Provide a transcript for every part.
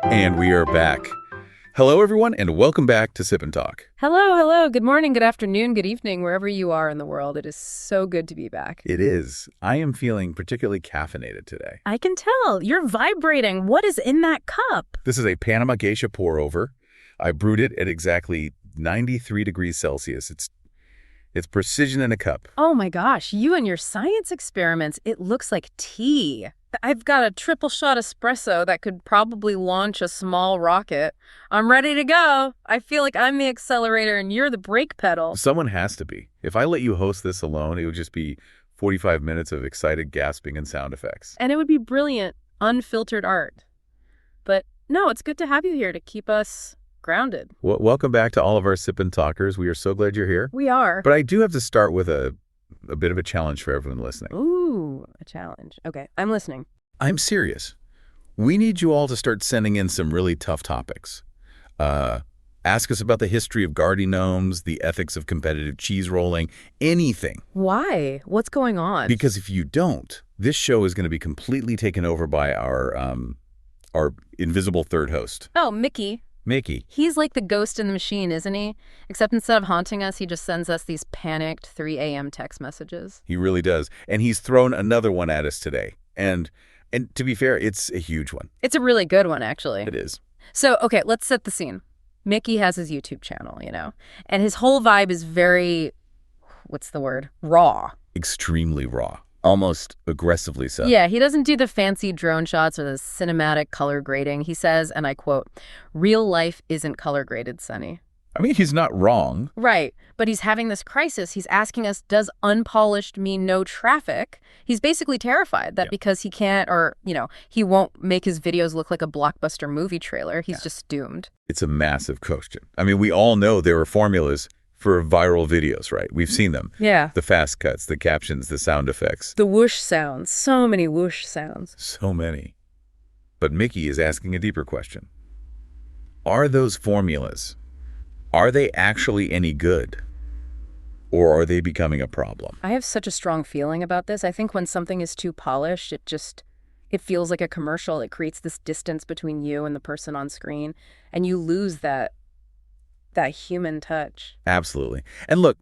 And we are back. Hello, everyone, and welcome back to Sip&Talk. Hello. Good morning, good afternoon, good evening, wherever you are in the world. It is so good to be back. It is. I am feeling particularly caffeinated today. I can tell. You're vibrating. What is in that cup? This is a Panama Geisha pour-over. I brewed it at exactly 93 degrees Celsius. It's precision in a cup. Oh my gosh, you and your science experiments. It looks like tea. I've got a triple shot espresso that could probably launch a small rocket. I'm ready to go. I feel like I'm the accelerator and you're the brake pedal. Someone has to be. If I let you host this alone, it would just be 45 minutes of excited gasping and sound effects. And it would be brilliant, unfiltered art. But no, it's good to have you here to keep us grounded. Well, welcome back to all of our Sip&Talkers. We are so glad you're here. We are. But I do have to start with a bit of a challenge for everyone listening. Ooh, a challenge. Okay, I'm listening. I'm serious. We need you all to start sending in some really tough topics. Ask us about the history of garden gnomes, the ethics of competitive cheese rolling, anything. Why? What's going on? Because if you don't, this show is going to be completely taken over by our invisible third host. Oh, Mickey. He's like the ghost in the machine, isn't he? Except instead of haunting us, he just sends us these panicked 3 a.m. text messages. He really does. And he's thrown another one at us today. And to be fair, it's a huge one. It's a really good one, actually. It is. So, okay, let's set the scene. Mickey has his YouTube channel, and his whole vibe is very, what's the word? Raw. Extremely raw. Almost aggressively so. Yeah, he doesn't do the fancy drone shots or the cinematic color grading. He says, and I quote, "Real life isn't color graded, Sonny." I mean, he's not wrong. Right, but he's having this crisis. He's asking us, does unpolished mean no traffic? He's basically terrified that because he can't or, he won't make his videos look like a blockbuster movie trailer. He's just doomed. It's a massive question. I mean, we all know there are formulas for viral videos, right? We've seen them. Yeah. The fast cuts, the captions, the sound effects. The whoosh sounds. So many whoosh sounds. So many. But Mickey is asking a deeper question. Are those formulas, are they actually any good? Or are they becoming a problem? I have such a strong feeling about this. I think when something is too polished, it feels like a commercial. It creates this distance between you and the person on screen, and you lose that human touch. Absolutely. And look,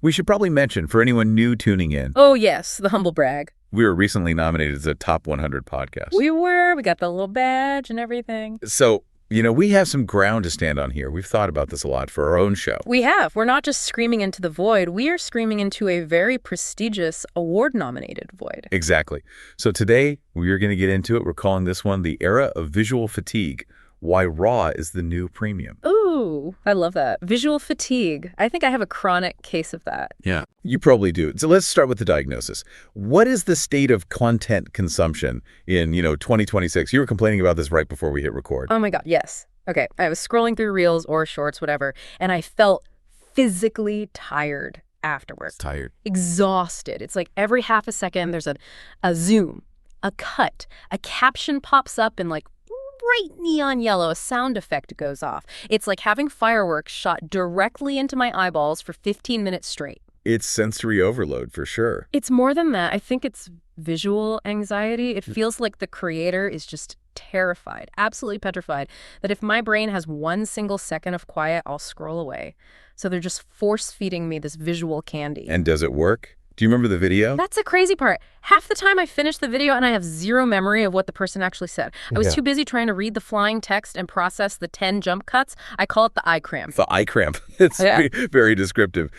we should probably mention for anyone new tuning in. Oh, yes, the humble brag. We were recently nominated as a top 100 podcast. We were. We got the little badge and everything. So, we have some ground to stand on here. We've thought about this a lot for our own show. We have. We're not just screaming into the void. We are screaming into a very prestigious award-nominated void. Exactly. So today, we are going to get into it. We're calling this one The Era of Visual Fatigue, Why Raw is the New Premium. Ooh, I love that. Visual fatigue. I think I have a chronic case of that. Yeah, you probably do. So let's start with the diagnosis. What is the state of content consumption in, 2026? You were complaining about this right before we hit record. Oh my God, yes. Okay, I was scrolling through Reels or Shorts, whatever, and I felt physically tired afterwards. Tired. Exhausted. It's like every half a second there's a zoom, a cut, a caption pops up and bright neon yellow, a sound effect goes off. It's like having fireworks shot directly into my eyeballs for 15 minutes straight. It's sensory overload for sure. It's more than that. I think it's visual anxiety. It feels like the creator is just terrified, absolutely petrified, that if my brain has 1 single second of quiet, I'll scroll away. So they're just force-feeding me this visual candy. And does it work? Do you remember the video? That's the crazy part. Half the time I finish the video and I have zero memory of what the person actually said. I was too busy trying to read the flying text and process the 10 jump cuts. I call it the eye cramp. The eye cramp. It's very descriptive.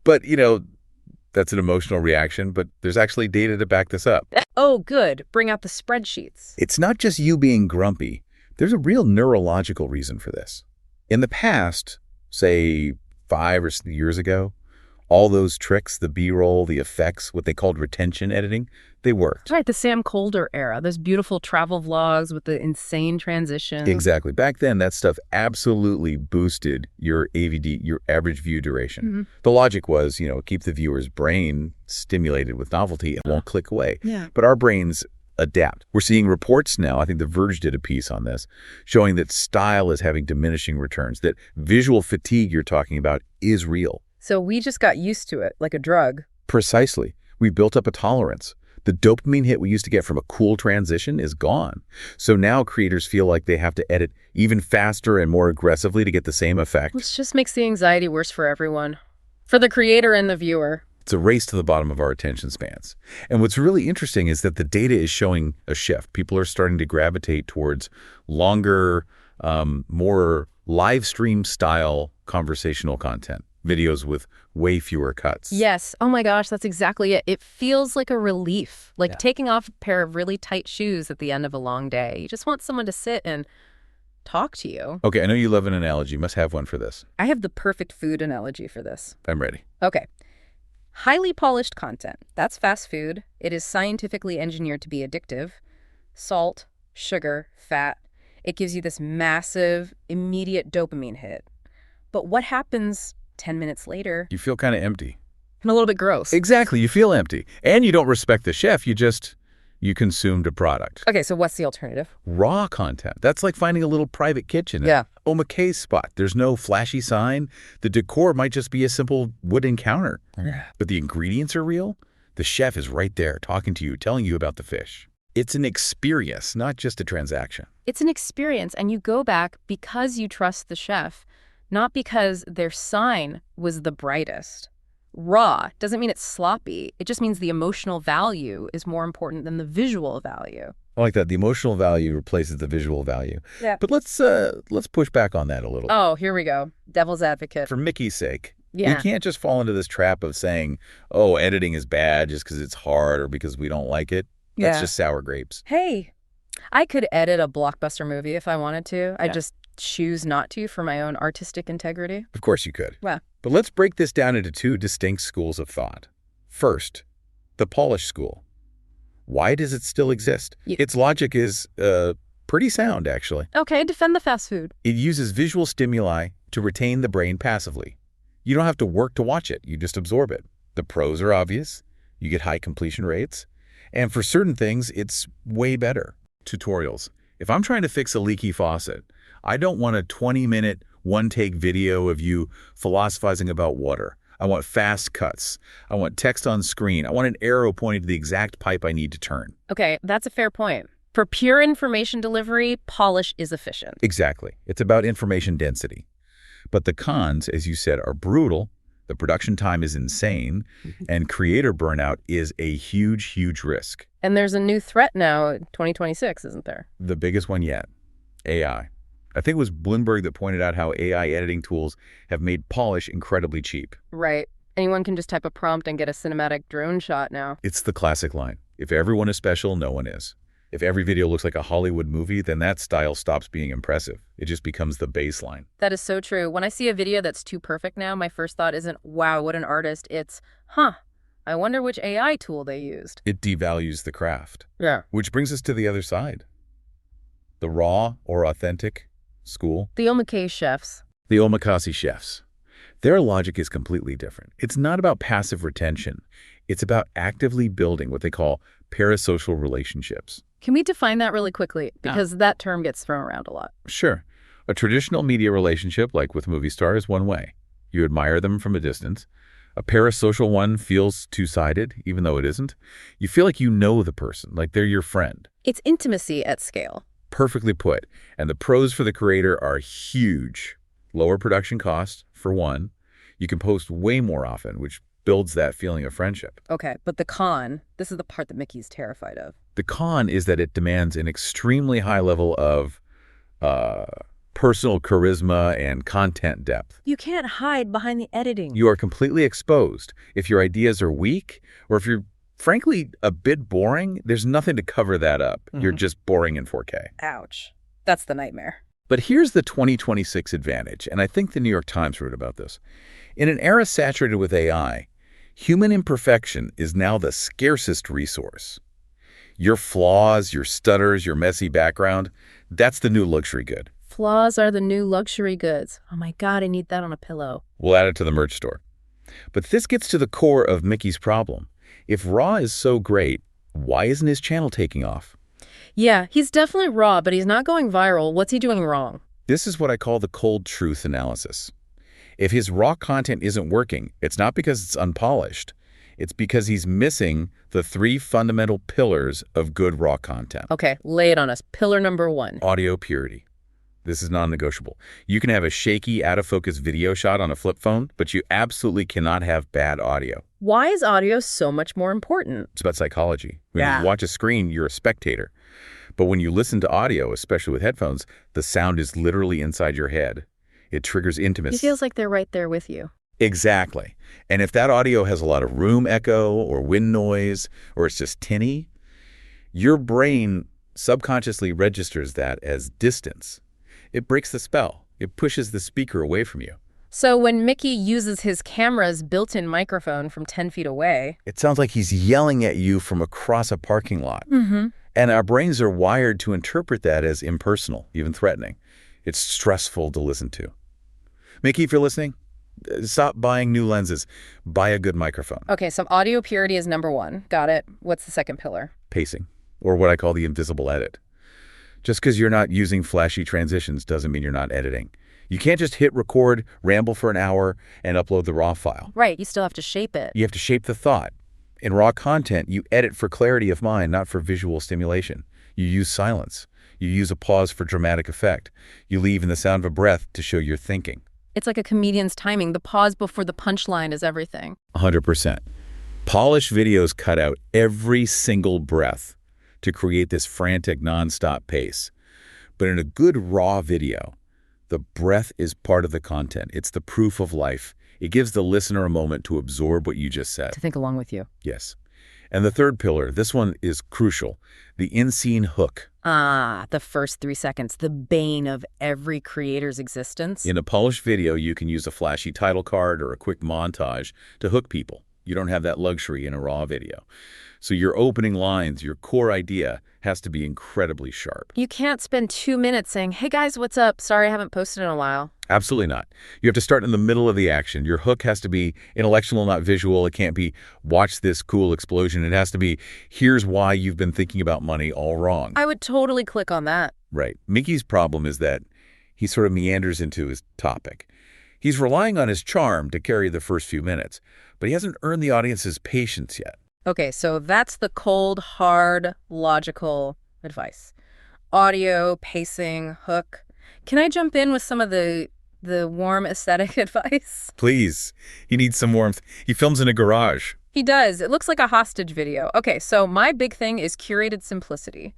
But, that's an emotional reaction, but there's actually data to back this up. Oh, good. Bring out the spreadsheets. It's not just you being grumpy. There's a real neurological reason for this. In the past, say 5 or 6 years ago, all those tricks, the B-roll, the effects, what they called retention editing, they worked. Right, the Sam Colder era, those beautiful travel vlogs with the insane transitions. Exactly. Back then, that stuff absolutely boosted your AVD, your average view duration. Mm-hmm. The logic was, keep the viewer's brain stimulated with novelty and won't click away. Yeah. But our brains adapt. We're seeing reports now, I think The Verge did a piece on this, showing that style is having diminishing returns, that visual fatigue you're talking about is real. So we just got used to it, like a drug. Precisely. We built up a tolerance. The dopamine hit we used to get from a cool transition is gone. So now creators feel like they have to edit even faster and more aggressively to get the same effect. Which just makes the anxiety worse for everyone. For the creator and the viewer. It's a race to the bottom of our attention spans. And what's really interesting is that the data is showing a shift. People are starting to gravitate towards longer, more live stream style conversational content. Videos with way fewer cuts. Yes. Oh my gosh, that's exactly it. It feels like a relief, like taking off a pair of really tight shoes at the end of a long day. You just want someone to sit and talk to you. Okay, I know you love an analogy. You must have one for this. I have the perfect food analogy for this. I'm ready. Okay. Highly polished content. That's fast food. It is scientifically engineered to be addictive. Salt, sugar, fat. It gives you this massive, immediate dopamine hit. But what happens 10 minutes later? You feel kind of empty. And a little bit gross. Exactly. You feel empty. And you don't respect the chef. You consumed a product. Okay, so what's the alternative? Raw content. That's like finding a little private kitchen. Yeah. Omakase spot. There's no flashy sign. The decor might just be a simple wooden counter. Yeah. But the ingredients are real. The chef is right there talking to you, telling you about the fish. It's an experience, not just a transaction. It's an experience, and you go back because you trust the chef, not because their sign was the brightest. Raw doesn't mean it's sloppy. It just means the emotional value is more important than the visual value. I like that. The emotional value replaces the visual value. Yeah. But let's push back on that a little. Oh, here we go. Devil's advocate. For Mickey's sake, Yeah. we can't just fall into this trap of saying, oh, editing is bad just because it's hard or because we don't like it. That's Yeah. just sour grapes. Hey, I could edit a blockbuster movie if I wanted to. I just choose not to for my own artistic integrity. Of course you could. Well. But let's break this down into two distinct schools of thought. First, the polished school. Why does it still exist? Its logic is pretty sound, actually. Okay, defend the fast food. It uses visual stimuli to retain the brain passively. You don't have to work to watch it. You just absorb it. The pros are obvious. You get high completion rates. And for certain things, it's way better. Tutorials. If I'm trying to fix a leaky faucet, I don't want a 20-minute, one-take video of you philosophizing about water. I want fast cuts. I want text on screen. I want an arrow pointing to the exact pipe I need to turn. Okay, that's a fair point. For pure information delivery, polish is efficient. Exactly. It's about information density. But the cons, as you said, are brutal. The production time is insane, and creator burnout is a huge, huge risk. And there's a new threat now, 2026, isn't there? The biggest one yet, AI. I think it was Bloomberg that pointed out how AI editing tools have made polish incredibly cheap. Right. Anyone can just type a prompt and get a cinematic drone shot now. It's the classic line. If everyone is special, no one is. If every video looks like a Hollywood movie, then that style stops being impressive. It just becomes the baseline. That is so true. When I see a video that's too perfect now, my first thought isn't, wow, what an artist. It's, I wonder which AI tool they used. It devalues the craft. Yeah. Which brings us to the other side. The raw or authentic school. The omakase chefs. The omakase chefs. Their logic is completely different. It's not about passive retention. It's about actively building what they call parasocial relationships. Can we define that really quickly? Because that term gets thrown around a lot. Sure. A traditional media relationship, like with movie stars, is one way. You admire them from a distance. A parasocial one feels two-sided, even though it isn't. You feel like you know the person, like they're your friend. It's intimacy at scale. Perfectly put. And the pros for the creator are huge. Lower production costs, for one. You can post way more often, which builds that feeling of friendship. Okay, but the con, this is the part that Mickey's terrified of. The con is that it demands an extremely high level of personal charisma and content depth. You can't hide behind the editing. You are completely exposed. If your ideas are weak, or if you're frankly a bit boring, there's nothing to cover that up. You're just boring in 4K. Ouch. That's the nightmare. But here's the 2026 advantage, and I think the New York Times wrote about this. In an era saturated with AI, human imperfection is now the scarcest resource. Your flaws, your stutters, your messy background, that's the new luxury good. Flaws are the new luxury goods. Oh my God, I need that on a pillow. We'll add it to the merch store. But this gets to the core of Mickey's problem. If raw is so great, why isn't his channel taking off? Yeah, he's definitely raw, but he's not going viral. What's he doing wrong? This is what I call the cold truth analysis. If his raw content isn't working, it's not because it's unpolished. It's because he's missing the 3 fundamental pillars of good raw content. Okay, lay it on us. Pillar number 1. Audio purity. This is non-negotiable. You can have a shaky, out-of-focus video shot on a flip phone, but you absolutely cannot have bad audio. Why is audio so much more important? It's about psychology. When you watch a screen, you're a spectator. But when you listen to audio, especially with headphones, the sound is literally inside your head. It triggers intimacy. It feels like they're right there with you. Exactly. And if that audio has a lot of room echo or wind noise, or it's just tinny, your brain subconsciously registers that as distance. It breaks the spell. It pushes the speaker away from you. So when Mickey uses his camera's built-in microphone from 10 feet away... It sounds like he's yelling at you from across a parking lot. And our brains are wired to interpret that as impersonal, even threatening. It's stressful to listen to. Mickey, if you're listening, stop buying new lenses. Buy a good microphone. Okay, so audio purity is number 1. Got it. What's the second pillar? Pacing, or what I call the invisible edit. Just because you're not using flashy transitions doesn't mean you're not editing. You can't just hit record, ramble for an hour, and upload the raw file. Right, you still have to shape it. You have to shape the thought. In raw content, you edit for clarity of mind, not for visual stimulation. You use silence. You use a pause for dramatic effect. You leave in the sound of a breath to show you're thinking. It's like a comedian's timing. The pause before the punchline is everything. 100%. Polished videos cut out every single breath to create this frantic, nonstop pace. But in a good raw video, the breath is part of the content. It's the proof of life. It gives the listener a moment to absorb what you just said. To think along with you. Yes. And the third pillar, this one is crucial, the in-scene hook. The first 3 seconds, the bane of every creator's existence. In a polished video, you can use a flashy title card or a quick montage to hook people. You don't have that luxury in a raw video. So your opening lines, your core idea, has to be incredibly sharp. You can't spend 2 minutes saying, hey guys, what's up? Sorry I haven't posted in a while. Absolutely not. You have to start in the middle of the action. Your hook has to be intellectual, not visual. It can't be, watch this cool explosion. It has to be, here's why you've been thinking about money all wrong. I would totally click on that. Right. Mickey's problem is that he sort of meanders into his topic. He's relying on his charm to carry the first few minutes, but he hasn't earned the audience's patience yet. Okay, so that's the cold, hard, logical advice. Audio, pacing, hook. Can I jump in with some of the warm aesthetic advice? Please. He needs some warmth. He films in a garage. He does. It looks like a hostage video. Okay, so my big thing is curated simplicity.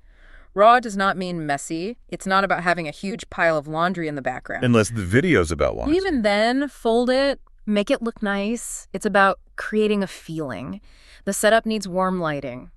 Raw does not mean messy. It's not about having a huge pile of laundry in the background. Unless the video's about laundry. Even then, fold it, make it look nice. It's about creating a feeling. The setup needs warm lighting.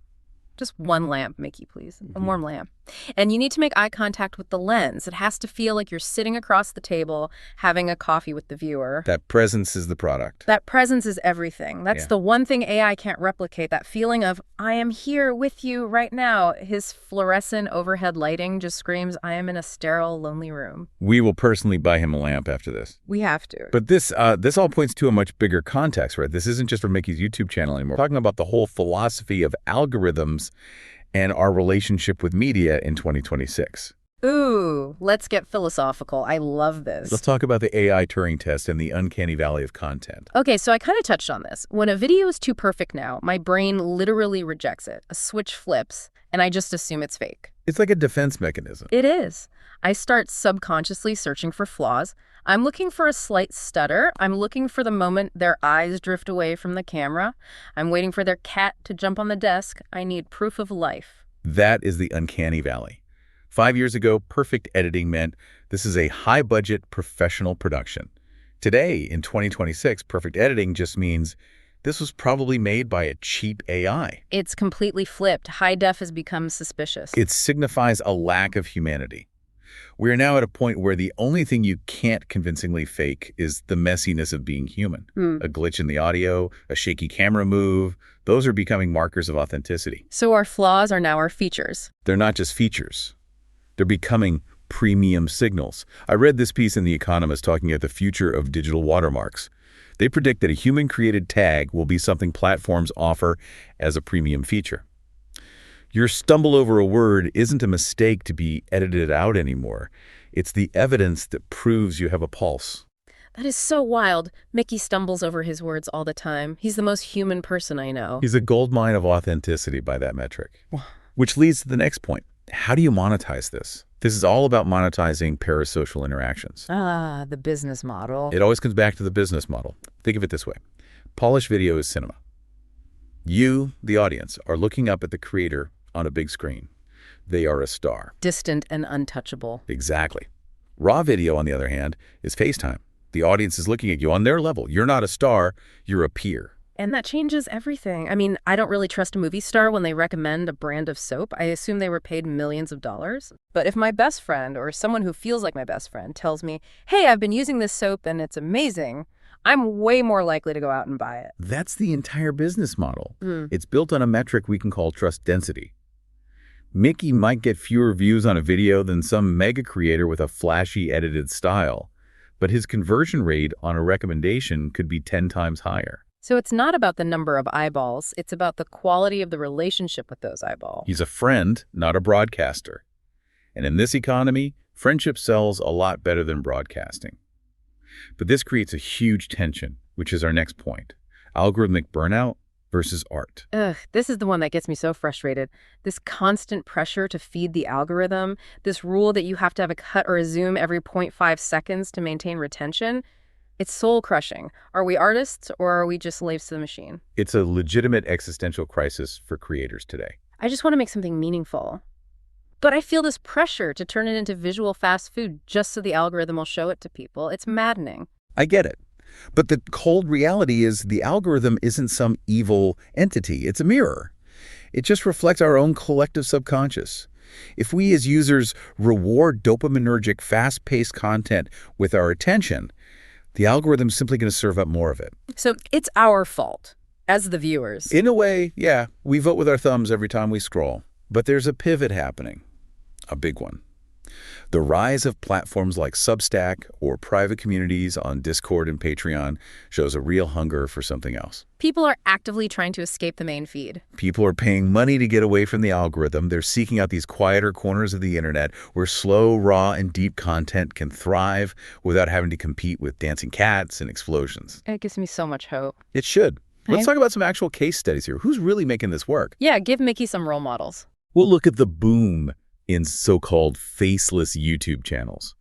Just one lamp, Mickey, please. A warm lamp. And you need to make eye contact with the lens. It has to feel like you're sitting across the table having a coffee with the viewer. That presence is the product. That presence is everything. That's the one thing AI can't replicate, that feeling of, I am here with you right now. His fluorescent overhead lighting just screams, I am in a sterile, lonely room. We will personally buy him a lamp after this. We have to. But this all points to a much bigger context, right? This isn't just for Mickey's YouTube channel anymore. We're talking about the whole philosophy of algorithms and our relationship with media in 2026. Ooh, let's get philosophical. I love this. Let's talk about the AI Turing test and the uncanny valley of content. Okay, so I kind of touched on this. When a video is too perfect now, my brain literally rejects it. A switch flips, and I just assume it's fake. It's like a defense mechanism. It is. I start subconsciously searching for flaws. I'm looking for a slight stutter. I'm looking for the moment their eyes drift away from the camera. I'm waiting for their cat to jump on the desk. I need proof of life. That is the uncanny valley. 5 years ago, perfect editing meant this is a high-budget professional production. Today, in 2026, perfect editing just means this was probably made by a cheap AI. It's completely flipped. High def has become suspicious. It signifies a lack of humanity. We are now at a point where the only thing you can't convincingly fake is the messiness of being human. A glitch in the audio, a shaky camera move, those are becoming markers of authenticity. So our flaws are now our features. They're not just features. They're becoming premium signals. I read this piece in The Economist talking about the future of digital watermarks. They predict that a human-created tag will be something platforms offer as a premium feature. Your stumble over a word isn't a mistake to be edited out anymore. It's the evidence that proves you have a pulse. That is so wild. Mickey stumbles over his words all the time. He's the most human person I know. He's a goldmine of authenticity by that metric. Which leads to the next point. How do you monetize this? This is all about monetizing parasocial interactions. Ah, the business model. It always comes back to the business model. Think of it this way. Polished video is cinema. You, the audience, are looking up at the creator on a big screen. They are a star. Distant and untouchable. Exactly. Raw video, on the other hand, is FaceTime. The audience is looking at you on their level. You're not a star, you're a peer. And that changes everything. I mean, I don't really trust a movie star when they recommend a brand of soap. I assume they were paid millions of dollars. But if my best friend, or someone who feels like my best friend, tells me, hey, I've been using this soap and it's amazing, I'm way more likely to go out and buy it. That's the entire business model. It's built on a metric we can call trust density. Mickey might get fewer views on a video than some mega creator with a flashy edited style, but his conversion rate on a recommendation could be 10 times higher. So it's not about the number of eyeballs, it's about the quality of the relationship with those eyeballs. He's a friend, not a broadcaster. And in this economy, friendship sells a lot better than broadcasting. But this creates a huge tension, which is our next point. Algorithmic burnout versus art. Ugh, this is the one that gets me so frustrated. This constant pressure to feed the algorithm, this rule that you have to have a cut or a zoom every 0.5 seconds to maintain retention, it's soul-crushing. Are we artists or are we just slaves to the machine? It's a legitimate existential crisis for creators today. I just want to make something meaningful. But I feel this pressure to turn it into visual fast food just so the algorithm will show it to people. It's maddening. I get it. But the cold reality is the algorithm isn't some evil entity. It's a mirror. It just reflects our own collective subconscious. If we as users reward dopaminergic, fast-paced content with our attention, the algorithm's simply going to serve up more of it. So it's our fault, as the viewers. In a way, yeah, we vote with our thumbs every time we scroll. But there's a pivot happening, a big one. The rise of platforms like Substack or private communities on Discord and Patreon shows a real hunger for something else. People are actively trying to escape the main feed. People are paying money to get away from the algorithm. They're seeking out these quieter corners of the internet where slow, raw, and deep content can thrive without having to compete with dancing cats and explosions. It gives me so much hope. It should. Let's talk about some actual case studies here. Who's really making this work? Yeah, give Mickey some role models. We'll look at the boom in so-called faceless YouTube channels.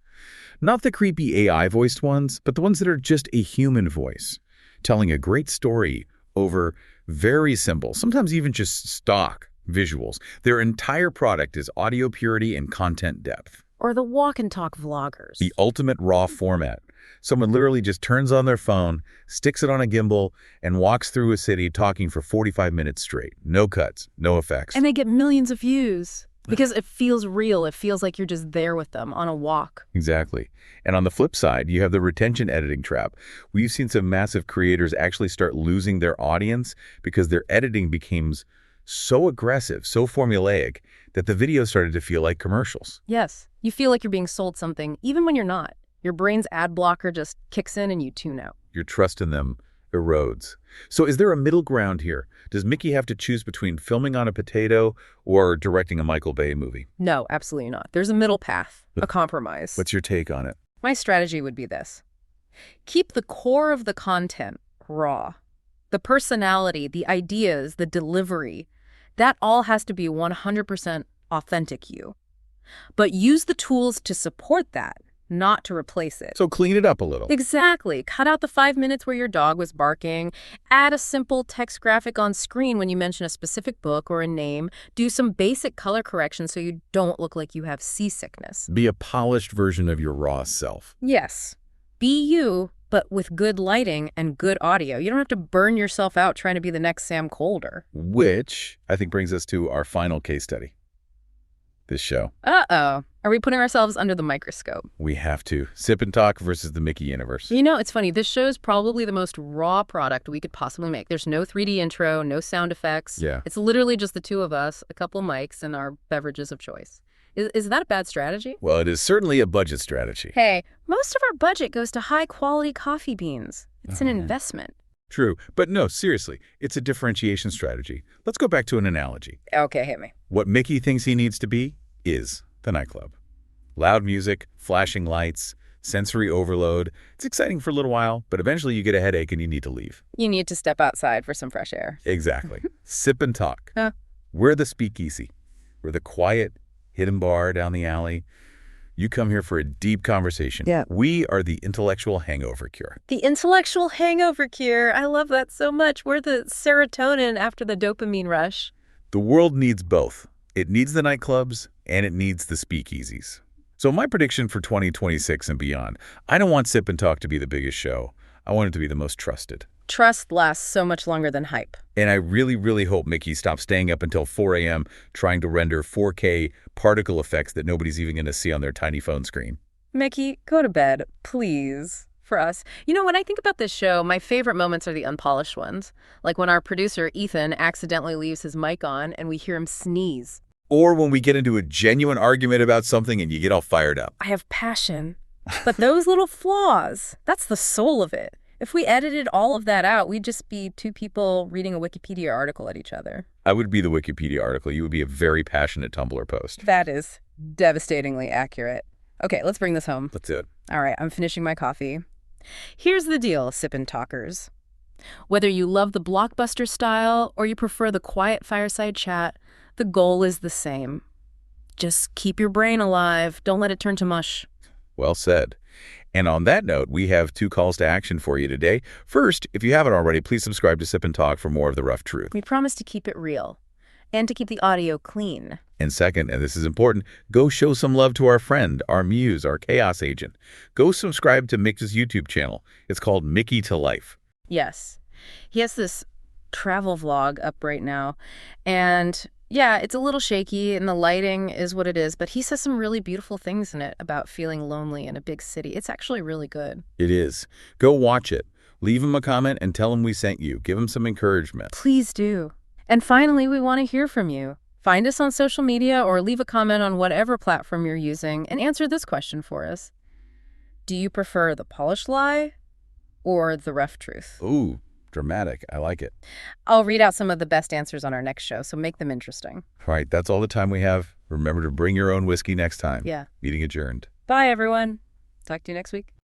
Not the creepy AI-voiced ones, but the ones that are just a human voice, telling a great story over very simple, sometimes even just stock visuals. Their entire product is audio purity and content depth. Or the walk and talk vloggers. The ultimate raw format. Someone literally just turns on their phone, sticks it on a gimbal, and walks through a city talking for 45 minutes straight. No cuts, no effects. And they get millions of views. Because it feels real. It feels like you're just there with them on a walk. Exactly. And on the flip side, you have the retention editing trap. We've seen some massive creators actually start losing their audience because their editing became so aggressive, so formulaic, that the video started to feel like commercials. Yes. You feel like you're being sold something, even when you're not. Your brain's ad blocker just kicks in and you tune out. Your trust in them erodes. So is there a middle ground here? Does Mickey have to choose between filming on a potato or directing a Michael Bay movie? No, absolutely not. There's a middle path, a compromise. What's your take on it? My strategy would be this. Keep the core of the content raw. The personality, the ideas, the delivery, that all has to be 100% authentic you. But use the tools to support that, not to replace it. So clean it up a little. Exactly. Cut out the 5 minutes where your dog was barking. Add a simple text graphic on screen when you mention a specific book or a name. Do some basic color correction so you don't look like you have seasickness. Be a polished version of your raw self. Yes. Be you, but with good lighting and good audio. You don't have to burn yourself out trying to be the next Sam Colder. Which, I think, brings us to our final case study. This show. Uh-oh. Are we putting ourselves under the microscope? We have to. Sip&Talk versus the Mickey universe. You know, it's funny. This show is probably the most raw product we could possibly make. There's no 3D intro, no sound effects. Yeah. It's literally just the two of us, a couple of mics, and our beverages of choice. Is that a bad strategy? Well, it is certainly a budget strategy. Hey, most of our budget goes to high-quality coffee beans. It's an investment. True. But no, seriously, it's a differentiation strategy. Let's go back to an analogy. Okay, hit me. What Mickey thinks he needs to be is the nightclub. Loud music, flashing lights, sensory overload. It's exciting for a little while, but eventually you get a headache and you need to leave. You need to step outside for some fresh air. Exactly. Sip and talk. Huh. We're the speakeasy. We're the quiet, hidden bar down the alley. You come here for a deep conversation. Yeah. We are the intellectual hangover cure. The intellectual hangover cure. I love that so much. We're the serotonin after the dopamine rush. The world needs both. It needs the nightclubs and it needs the speakeasies. So my prediction for 2026 and beyond, I don't want Sip and Talk to be the biggest show. I want it to be the most trusted. Trust lasts so much longer than hype. And I really, really hope Mickey stops staying up until 4 a.m. trying to render 4K particle effects that nobody's even going to see on their tiny phone screen. Mickey, go to bed, please, for us. You know, when I think about this show, my favorite moments are the unpolished ones. Like when our producer, Ethan, accidentally leaves his mic on and we hear him sneeze. Or when we get into a genuine argument about something and you get all fired up. I have passion. But those little flaws, that's the soul of it. If we edited all of that out, we'd just be two people reading a Wikipedia article at each other. I would be the Wikipedia article. You would be a very passionate Tumblr post. That is devastatingly accurate. Okay, let's bring this home. Let's do it. All right, I'm finishing my coffee. Here's the deal, Sip&Talkers. Whether you love the blockbuster style or you prefer the quiet fireside chat, the goal is the same. Just keep your brain alive. Don't let it turn to mush. Well said. And on that note, we have 2 calls to action for you today. First, if you haven't already, please subscribe to Sip and Talk for more of the rough truth. We promise to keep it real and to keep the audio clean. And second, and this is important, go show some love to our friend, our muse, our chaos agent. Go subscribe to Mick's YouTube channel. It's called Mickey to Life. Yes. He has this travel vlog up right now. And yeah, it's a little shaky and the lighting is what it is, but he says some really beautiful things in it about feeling lonely in a big city. It's actually really good. It is. Go watch it. Leave him a comment and tell him we sent you. Give him some encouragement. Please do. And finally, we want to hear from you. Find us on social media or leave a comment on whatever platform you're using and answer this question for us. Do you prefer the polished lie or the rough truth? Ooh, dramatic. I like it. I'll read out some of the best answers on our next show, so make them interesting. All right, that's all the time we have. Remember to bring your own whiskey next time. Yeah. Meeting adjourned. Bye, everyone. Talk to you next week.